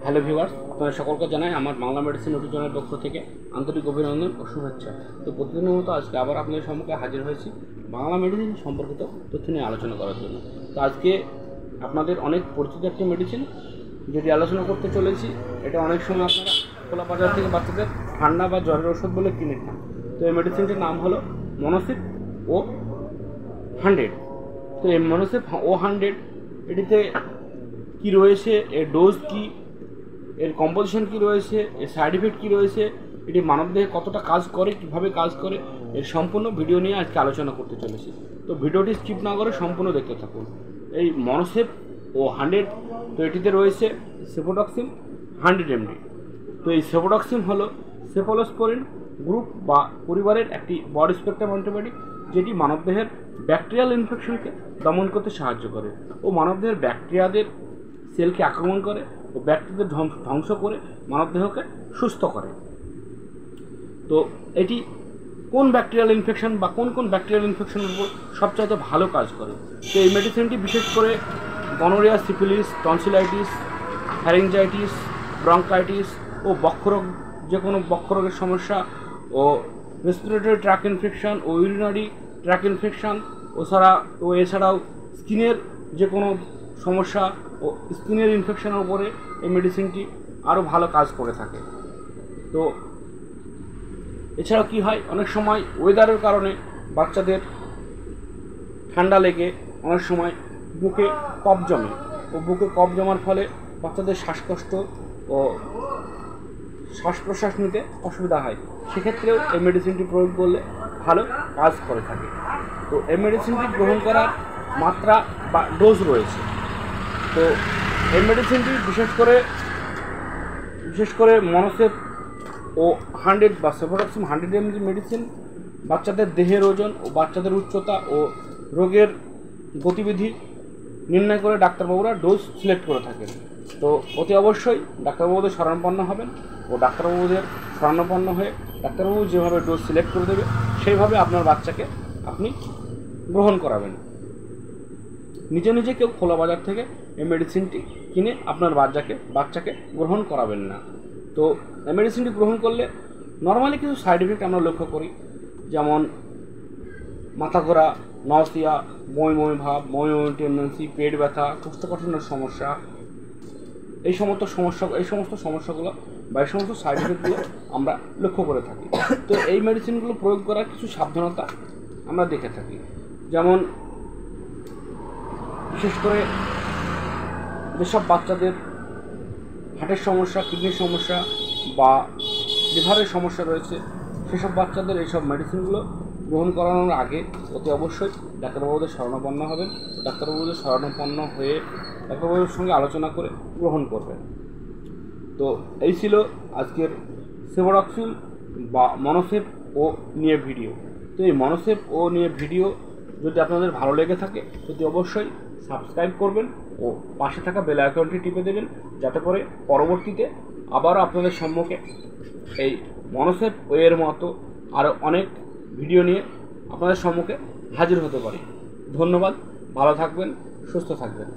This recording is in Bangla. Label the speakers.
Speaker 1: হ্যালো ভিউয়ার্স, আপনাদের সকলকে জানাই আমার বাংলা মেডিসিন ইউটিউব চ্যানেলের পক্ষ থেকে আন্তরিক অভিনন্দন ও শুভেচ্ছা। তো প্রতিদিনের মতো আজকে আবার আপনাদের সম্মুখে হাজির হয়েছি বাংলা মেডিসিন সম্পর্কিত তথ্য নিয়ে আলোচনা করার জন্য। তো আজকে আপনাদের অনেক পরিচিত একটি মেডিসিন যেটি আলোচনা করতে চলেছি, এটা অনেক সময় আপনারা খোলা বাজার থেকে বাচ্চাদের ঠান্ডা বা জ্বরের ওষুধ বলে কিনে খান। তো এই মেডিসিনটির নাম হলো মনোসিপ O100। তো এই মনোসিপ O100 এটিতে কী রয়েছে, এর ডোজ কী, এর কম্পোজিশন কী রয়েছে, এর সাইড এফেক্ট কী রয়েছে, এটি মানবদেহে কতটা কাজ করে, কীভাবে কাজ করে, এর সম্পূর্ণ ভিডিও নিয়ে আজকে আলোচনা করতে চলেছি। তো ভিডিওটি স্কিপ না করে সম্পূর্ণ দেখতে থাকুন। এই মনোসিপ O100, তো এটিতে রয়েছে সেফোডক্সিম 100 mg। তো এই সেফোডক্সিম হলো সেফলোস্পোরিন গ্রুপ বা পরিবারের একটি ব্রড স্পেকট্রাম অ্যান্টিবায়োটিক, যেটি মানবদেহের ব্যাকটেরিয়াল ইনফেকশনকে দমন করতে সাহায্য করে ও মানবদেহের ব্যাকটেরিয়াদের সেলকে আক্রমণ করে ও ব্যাকটেরিয়াদের ধ্বংস করে মানবদেহকে সুস্থ করে। তো এটি কোন ব্যাকটেরিয়াল ইনফেকশন বা কোন ব্যাকটেরিয়াল ইনফেকশনের উপর সবচাইতে ভালো কাজ করে? তো এই মেডিসিনটি বিশেষ করে gonorrhoea, syphilis, tonsillitis, pharyngitis, bronchitis ও বক্ষরোগ, যে কোনো বক্ষরোগের সমস্যা ও রেসপিরেটরি ট্র্যাক ইনফেকশন ও ইউরিনারি ট্র্যাক ইনফেকশন এছাড়াও স্কিনের যে কোনো সমস্যা ও স্কিনের ইনফেকশনের উপরে এই মেডিসিনটি আরও ভালো কাজ করে থাকে। তো এছাড়াও কী হয়, অনেক সময় ওয়েদারের কারণে বাচ্চাদের ঠান্ডা লেগে অনেক সময় বুকে কফ জমে ও বুকে কফ জমার ফলে বাচ্চাদের শ্বাসকষ্ট ও শ্বাস প্রশ্বাস নিতে অসুবিধা হয়। সেক্ষেত্রেও এই মেডিসিনটি প্রয়োগ করলে ভালো কাজ করে থাকে। তো এই মেডিসিনটি গ্রহণ করার মাত্রা বা ডোজ রয়েছে। তো এই মেডিসিনটি বিশেষ করে মনোসিপ O100 বা সেফোডক্সিম 100 mg মেডিসিন বাচ্চাদের দেহের ওজন ও বাচ্চাদের উচ্চতা ও রোগের গতিবিধি নির্ণয় করে ডাক্তারবাবুরা ডোজ সিলেক্ট করে থাকেন। তো অতি অবশ্যই ডাক্তারবাবুদের শরণাপন্ন হবেন ও ডাক্তারবাবুদের শরণাপন্ন হয়ে ডাক্তারবাবু যেভাবে ডোজ সিলেক্ট করে দেবে সেইভাবে আপনার বাচ্চাকে আপনি গ্রহণ করাবেন। নিজে নিজে কেউ খোলা বাজার থেকে এই মেডিসিনটি কিনে আপনার বাচ্চাকে গ্রহণ করাবেন না। তো এই মেডিসিনটি গ্রহণ করলে নর্মালি কিছু সাইড এফেক্ট আমরা লক্ষ্য করি, যেমন মাথা ঘোরা, নসিয়া, বমি ভাব, বমি টেন্ডেন্সি, পেট ব্যথা, কোষ্ঠকাঠিন্যের সমস্যা, এই সমস্ত সমস্যাগুলো বা এই সমস্ত সাইড এফেক্টগুলো আমরা লক্ষ্য করে থাকি। তো এই মেডিসিনগুলো প্রয়োগ করার কিছু সাবধানতা আমরা দেখে থাকি, যেমন বিশেষ করে যেসব বাচ্চাদের হার্টের সমস্যা, কিডনির সমস্যা বা লিভারের সমস্যা রয়েছে, সেসব বাচ্চাদের এইসব মেডিসিনগুলো গ্রহণ করানোর আগে অতি অবশ্যই ডাক্তারবাবুদের শরণাপন্ন হবেন। ডাক্তারবাবুদের শরণাপন্ন হয়ে ডাক্তারবাবুদের সঙ্গে আলোচনা করে গ্রহণ করবেন। তো এই ছিল আজকের সেফোডক্সিম বা মনোসিপ O নিয়ে ভিডিও। তো এই মনোসিপ O নিয়ে ভিডিও যদি আপনাদের ভালো লেগে থাকে অতি অবশ্যই সাবস্ক্রাইব করবেন ও পাশে থাকা বেল আইকনটি টিপে দেবেন, যাতে করে পরবর্তীতে আবারও আপনাদের সম্মুখে এই মনোসিপ O এর মতো আরও অনেক ভিডিও নিয়ে আপনাদের সম্মুখে হাজির হতে পারি। ধন্যবাদ, ভালো থাকবেন, সুস্থ থাকবেন।